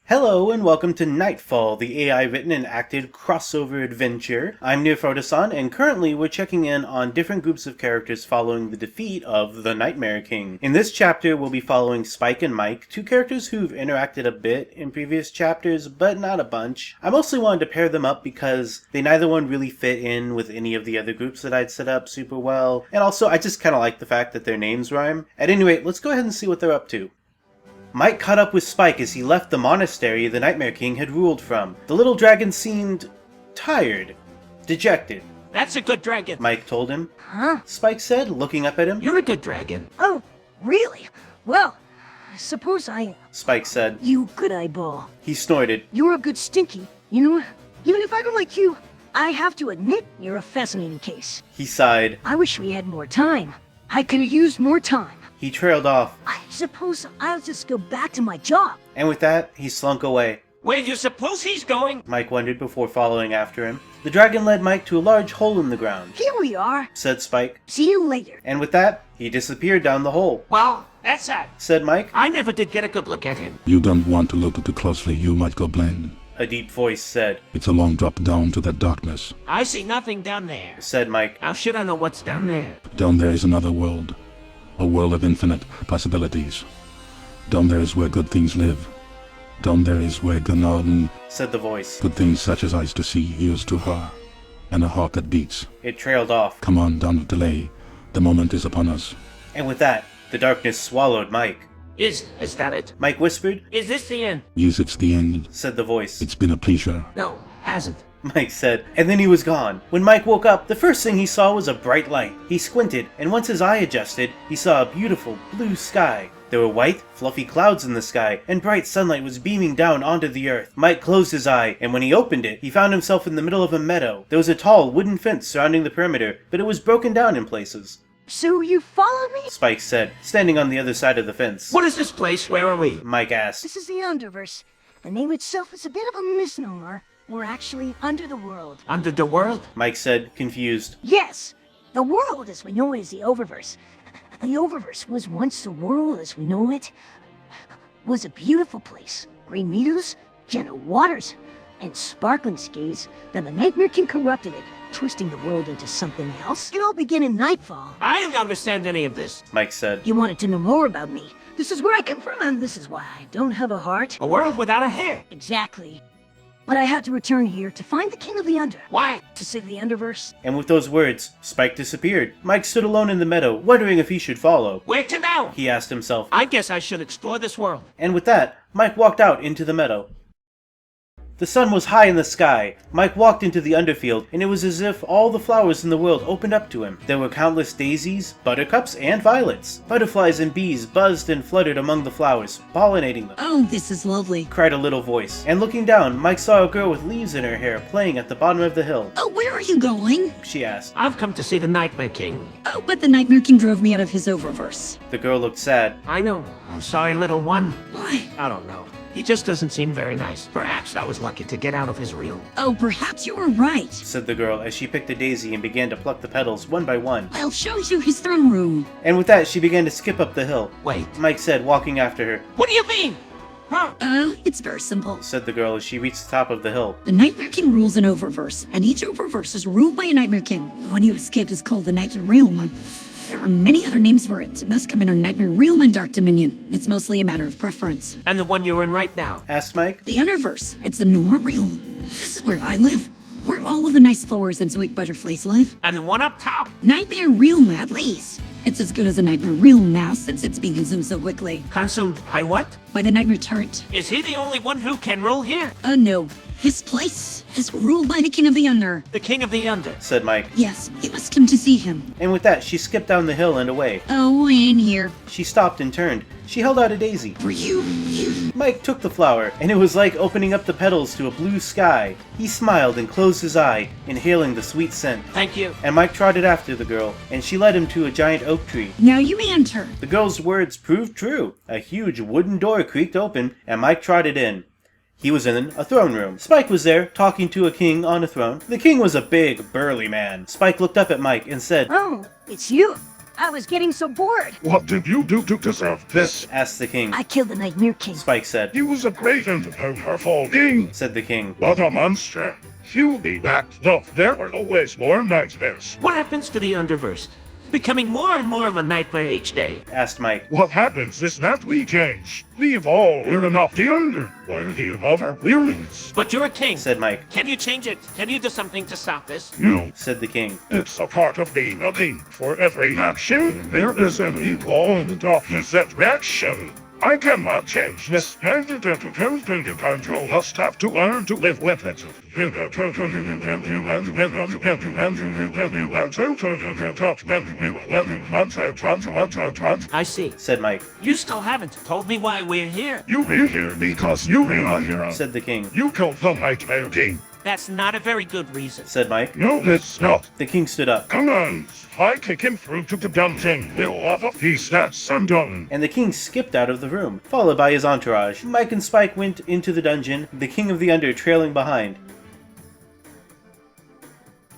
Hello and welcome to Nightfall, the AI-written and acted crossover adventure. I'm Nirfoda-san, and currently we're checking in on different groups of characters following the defeat of the Nightmare King. In this chapter, we'll be following Spike and Mike, two characters who've interacted a bit in previous chapters, but not a bunch. I mostly wanted to pair them up because they neither one really fit in with any of the other groups that I'd set up super well, and also I just kinda like the fact that their names rhyme. At any rate, let's go ahead and see what they're up to. Mike caught up with Spike as he left the monastery the Nightmare King had ruled from. The little dragon seemed tired, dejected. That's a good dragon, Mike told him. Huh? Spike said, looking up at him. You're a good dragon. Oh, really? Well, I suppose I am. Spike said. You good eyeball. He snorted. You're a good stinky. You know, even if I don't like you, I have to admit you're a fascinating case. He sighed. I wish we had more time. I could have used more time. He trailed off. I suppose I'll just go back to my job. And with that, he slunk away. Where do you suppose he's going? Mike wondered before following after him. The dragon led Mike to a large hole in the ground, Here we are. said Spike. See you later. And with that, he disappeared down the hole, Well, that's sad. said Mike. I never did get a good look at him. You don't want to look too closely, you might go blind. A deep voice said. It's a long drop down to that darkness. I see nothing down there. Said Mike. How should I know what's down there? Down there is another world. A world of infinite possibilities. Down there is where good things live. Down there is where Ganaden, Said the voice. good things such as eyes to see, ears to hear, and a heart that beats. It trailed off. Come on, don't delay. The moment is upon us. And with that, the darkness swallowed Mike. Is that it? Mike whispered. Is this the end? Yes, it's the end. Said the voice. It's been a pleasure. No, hasn't. Mike said, and then he was gone. When Mike woke up, the first thing he saw was a bright light. He squinted, and once his eye adjusted, he saw a beautiful blue sky. There were white, fluffy clouds in the sky, and bright sunlight was beaming down onto the earth. Mike closed his eye, and when he opened it, he found himself in the middle of a meadow. There was a tall wooden fence surrounding the perimeter, but it was broken down in places. So you follow me? Spike said, standing on the other side of the fence. What is this place? Where are we? Mike asked. This is the Underverse. The name itself is a bit of a misnomer. We're actually under the world. Under the world? Mike said, confused. Yes, the world as we know it is the Oververse. The Oververse was once the world as we know it. Was a beautiful place. Green meadows, gentle waters, and sparkling skies. Then the Nightmare King corrupted it, twisting the world into something else. It all began in Nightfall. I don't understand any of this. Mike said. You wanted to know more about me. This is where I come from, and this is why I don't have a heart. A world without a hair. Exactly. But I had to return here to find the King of the Under. Why? To save the Underverse. And with those words, Spike disappeared. Mike stood alone in the meadow, wondering if he should follow. Where to now? He asked himself. I guess I should explore this world. And with that, Mike walked out into the meadow. The sun was high in the sky. Mike walked into the underfield, and it was as if all the flowers in the world opened up to him. There were countless daisies, buttercups, and violets. Butterflies and bees buzzed and fluttered among the flowers, pollinating them. Oh, this is lovely. Cried a little voice. And looking down, Mike saw a girl with leaves in her hair playing at the bottom of the hill. Oh, where are you going? She asked. I've come to see the Nightmare King. Oh, but the Nightmare King drove me out of his Oververse. The girl looked sad. I know. I'm sorry, little one. Why? I don't know. He just doesn't seem very nice. Perhaps I was lucky to get out of his realm. Oh, perhaps you were right. Said the girl as she picked a daisy and began to pluck the petals one by one. I'll show you his throne room. And with that, she began to skip up the hill. Wait, Mike said, walking after her. what do you mean? Huh? It's very simple. Said the girl as she reached the top of the hill. The Nightmare King rules an Oververse, and each Oververse is ruled by a Nightmare King. The one you escaped is called the Nightmare Realm. There are many other names for it, and thus come under Nightmare Realm and Dark Dominion. It's mostly a matter of preference. And the one you're in right now? Asked Mike. The Underverse, it's the Nora Realm. This is where I live. Where all of the nice flowers and sweet butterflies live. And the one up top? Nightmare Realm, at least. It's as good as a Nightmare Realm now, since it's being consumed so quickly. Consumed by what? By the Nightmare Turret. Is he the only one who can rule here? No. His place is ruled by the King of the Under. The King of the Under. Said Mike. Yes, you must come to see him. And with that, she skipped down the hill and away. Oh, in here. She stopped and turned. She held out a daisy. For you. Mike took the flower, and it was like opening up the petals to a blue sky. He smiled and closed his eye, inhaling the sweet scent. Thank you. And Mike trotted after the girl, and she led him to a giant oak tree. Now you may enter. The girl's words proved true. A huge wooden door creaked open, and Mike trotted in. He was in a throne room. Spike was there, talking to a king on a throne. The king was a big, burly man. Spike looked up at Mike and said, Oh, it's you. I was getting so bored. What did you do to deserve this? asked the king. I killed the Nightmare King. Spike said. He was a great and powerful king, Said the king. but a monster. He'll be back, though there are always more nightmares. What happens to the Underverse? Becoming more and more of a nightmare each day. Asked Mike. What happens is that we change. We evolve. We're not the underworld of our feelings. But you're a king. Said Mike. Can you change it? Can you do something to stop this? No, Said the king. it's a part of being a king. For every action, there is an equal and opposite reaction. I cannot change this. You just have to learn to live with it. I see. Said Mike. You still haven't told me why we're here. You be here because you are here. Said the king. You killed the Nightmare King. That's not a very good reason. Said Mike. No, it's not. The king stood up. Come on. I kick him through to the dungeon. He'll have a feast that's undone. And the king skipped out of the room, followed by his entourage. Mike and Spike went into the dungeon, the king of the under trailing behind.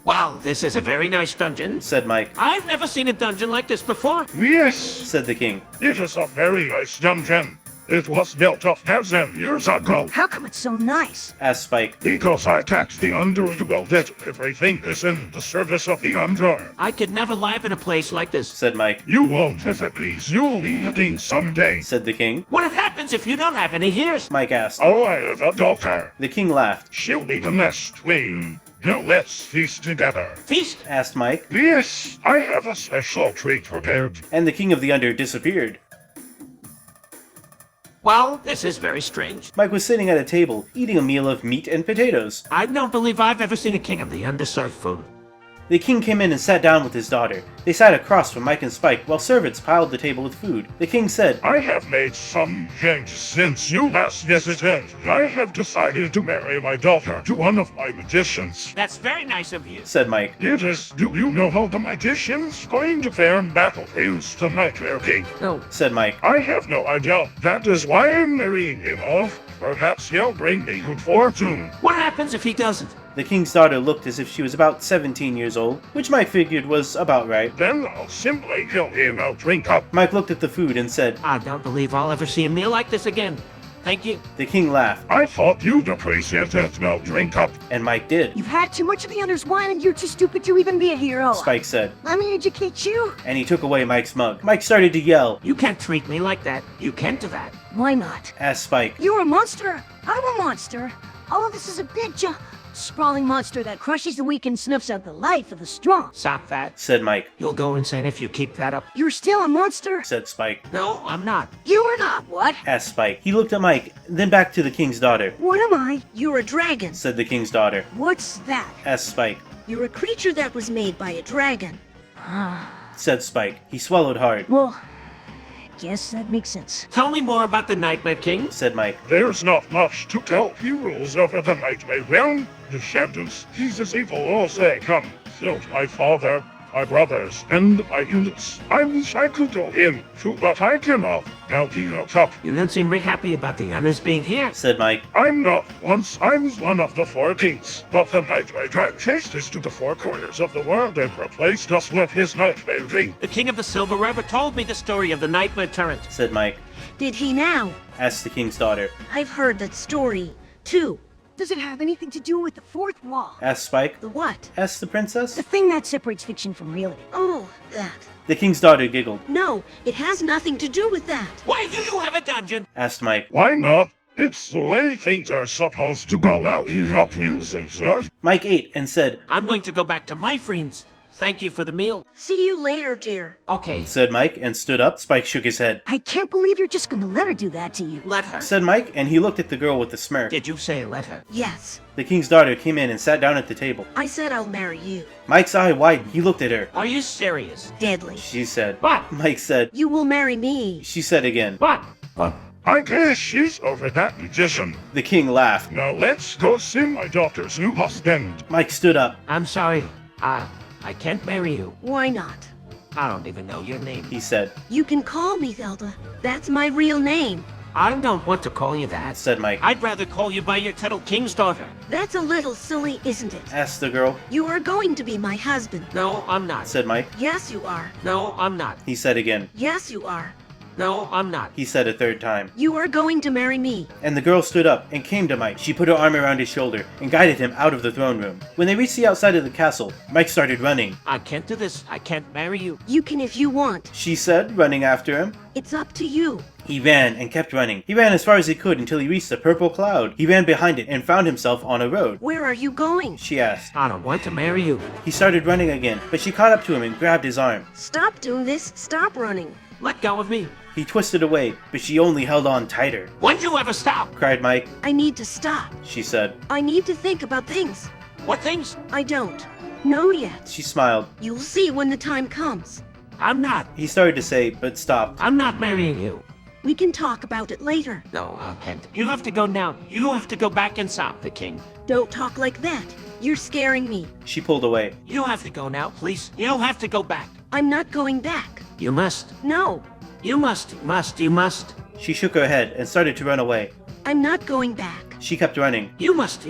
Wow, this is a very nice dungeon. Said Mike. I've never seen a dungeon like this before. Yes, Said the king. it is a very nice dungeon. It was built 1,000 years ago. How come it's so nice? Asked Spike. Because I taxed the under to build it. Everything is in the service of the under. I could never live in a place like this. Said Mike. You won't if it please. You'll be a king someday. Said the king. What happens if you don't have any ears? Mike asked. Oh, I have a daughter. The king laughed. She'll be the next queen. Now let's feast together. Feast? Asked Mike. Yes, I have a special treat prepared. And the king of the under disappeared. Well, this is very strange. Mike was sitting at a table, eating a meal of meat and potatoes. I don't believe I've ever seen a king of the underserved food. The king came in and sat down with his daughter. They sat across from Mike and Spike while servants piled the table with food. The king said, I have made some changes since you last visited. I have decided to marry my daughter to one of my magicians. That's very nice of you. said Mike. It is, do you know how the magician's going to fare in battle against the Nightmare King? No. Said Mike. I have no idea. That is why I'm marrying him off. Perhaps he'll bring me good fortune. What happens if he doesn't? The king's daughter looked as if she was about 17 years old, which Mike figured was about right. Then I'll simply kill him. I'll drink up. Mike looked at the food and said, I don't believe I'll ever see a meal like this again. Thank you. the king laughed, I thought you'd appreciate it. Now drink up. and Mike did. You've had too much of the Under's wine and you're too stupid to even be a hero. Spike said, Let me educate you. and he took away Mike's mug. Mike started to yell. You can't treat me like that. You can't do that. Why not? Asked Spike. You're a monster. I'm a monster. All of this is a big sprawling monster that crushes the weak and snuffs out the life of the strong. Stop that. Said Mike. You'll go insane if you keep that up. You're still a monster. Said Spike. No, I'm not. You are not, what? Asked Spike. He looked at Mike, then back to the king's daughter. What am I? You're a dragon. Said the king's daughter. What's that? Asked Spike. You're a creature that was made by a dragon. Said Spike. He swallowed hard. Well, guess that makes sense. Tell me more about the Nightmare King. Said Mike. There's not much to tell. He rules over the Nightmare realm, the shadows. He's as evil as they come. Killed my father, my brothers, and my units. I wish I could tell him too, but I cannot. Now he looks up. You don't seem very happy about the others being here. Said Mike. I'm not. Once I was one of the 4 kings, but the Nightmare Dragon chased us to the 4 corners of the world and replaced us with his Nightmare King. The King of the Silver River told me the story of the Nightmare Turret. Said Mike. Did he now? Asked the king's daughter. I've heard that story, too. Does it have anything to do with the fourth wall? Asked Spike. The what? Asked the princess. The thing that separates fiction from reality. Oh, that. The king's daughter giggled. No, it has nothing to do with that. Why do you have a dungeon? Asked Mike. Why not? It's the way things are supposed to go out in your music, sir. Mike ate and said, I'm going to go back to my friends. Thank you for the meal. See you later, dear. Okay, said Mike, and stood up. Spike shook his head. I can't believe you're just gonna let her do that to you. let her. Said Mike, and he looked at the girl with a smirk. Did you say let her? Yes, The king's daughter came in and sat down at the table. I said I'll marry you. Mike's eye widened. He looked at her. Are you serious? Deadly. She said. What? Mike said. You will marry me. She said again. What? What? I guess she's over that magician. The king laughed. Now let's go see my daughter's new husband. Mike stood up. I'm sorry. I can't marry you. Why not? I don't even know your name. He said. You can call me Zelda. That's my real name. I don't want to call you that, said Mike. I'd rather call you by your title King's daughter. That's a little silly, isn't it? Asked the girl. You are going to be my husband. No, I'm not. Said Mike. Yes, you are. No, I'm not. He said again. Yes, you are. No, I'm not. He said a third time. You are going to marry me. And the girl stood up and came to Mike. She put her arm around his shoulder and guided him out of the throne room. When they reached the outside of the castle, Mike started running. I can't do this. I can't marry you. You can if you want. She said, running after him. It's up to you. He ran and kept running. He ran as far as he could until he reached a purple cloud. He ran behind it and found himself on a road. Where are you going? She asked. I don't want to marry you. He started running again, but she caught up to him and grabbed his arm. Stop doing this. Stop running. Let go of me. He twisted away, but she only held on tighter. When'd you ever stop? Cried Mike. I need to stop. She said. I need to think about things. What things? I don't know yet. She smiled. You'll see when the time comes. I'm not. He started to say, but stopped. I'm not marrying you. We can talk about it later. No, I can't. You have to go now. You have to go back inside the king. Don't talk like that. You're scaring me. She pulled away. You have to go now, please. You have to go back. I'm not going back. You must. No, You must. She shook her head and started to run away. I'm not going back. She kept running. You must.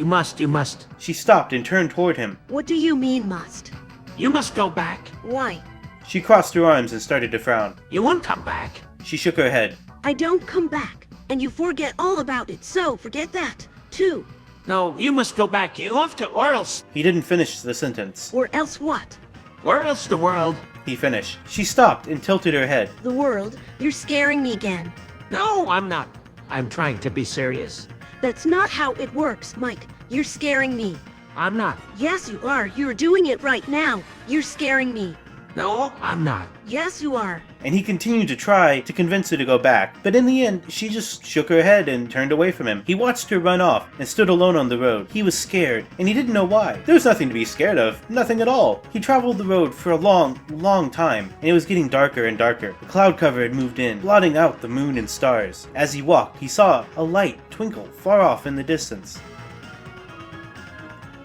She stopped and turned toward him. What do you mean, must? You must go back. Why? She crossed her arms and started to frown. You won't come back. She shook her head. I don't come back. And you forget all about it, so forget that, too. No, you must go back. You have to, or else. He didn't finish the sentence. Or else what? Or else the world. He finished. She stopped and tilted her head. The world? You're scaring me again. No, I'm not. I'm trying to be serious. That's not how it works, Mike. You're scaring me. I'm not. Yes, you are. You're doing it right now. You're scaring me. No, I'm not. Yes, you are. And he continued to try to convince her to go back, but in the end, she just shook her head and turned away from him. He watched her run off and stood alone on the road. He was scared, and he didn't know why. There was nothing to be scared of, nothing at all. He traveled the road for a long time, and it was getting darker and darker. The cloud cover had moved in, blotting out the moon and stars. As he walked, he saw a light twinkle far off in the distance.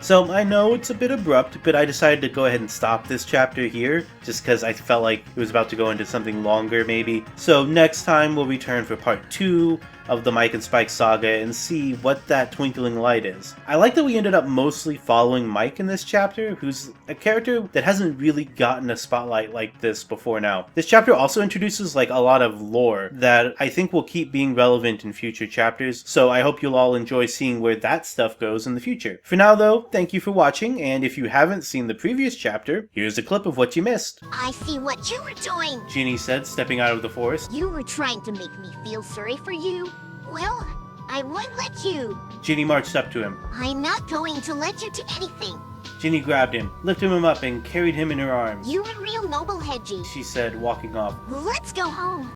So I know it's a bit abrupt, but I decided to go ahead and stop this chapter here, just because I felt like it was about to go into something longer maybe. So next time we'll return for part 2 of the Mike and Spike saga and see what that twinkling light is. I like that we ended up mostly following Mike in this chapter, who's a character that hasn't really gotten a spotlight like this before now. This chapter also introduces like a lot of lore that I think will keep being relevant in future chapters, so I hope you'll all enjoy seeing where that stuff goes in the future. For now though, thank you for watching, and if you haven't seen the previous chapter, here's a clip of what you missed. I see what you were doing. Ginny said, stepping out of the forest. You were trying to make me feel sorry for you. Well, I won't let you. Ginny marched up to him. I'm not going to let you do anything. Ginny grabbed him, lifted him up, and carried him in her arms. You're a real noble, Hedgie. She said, walking off. Let's go home.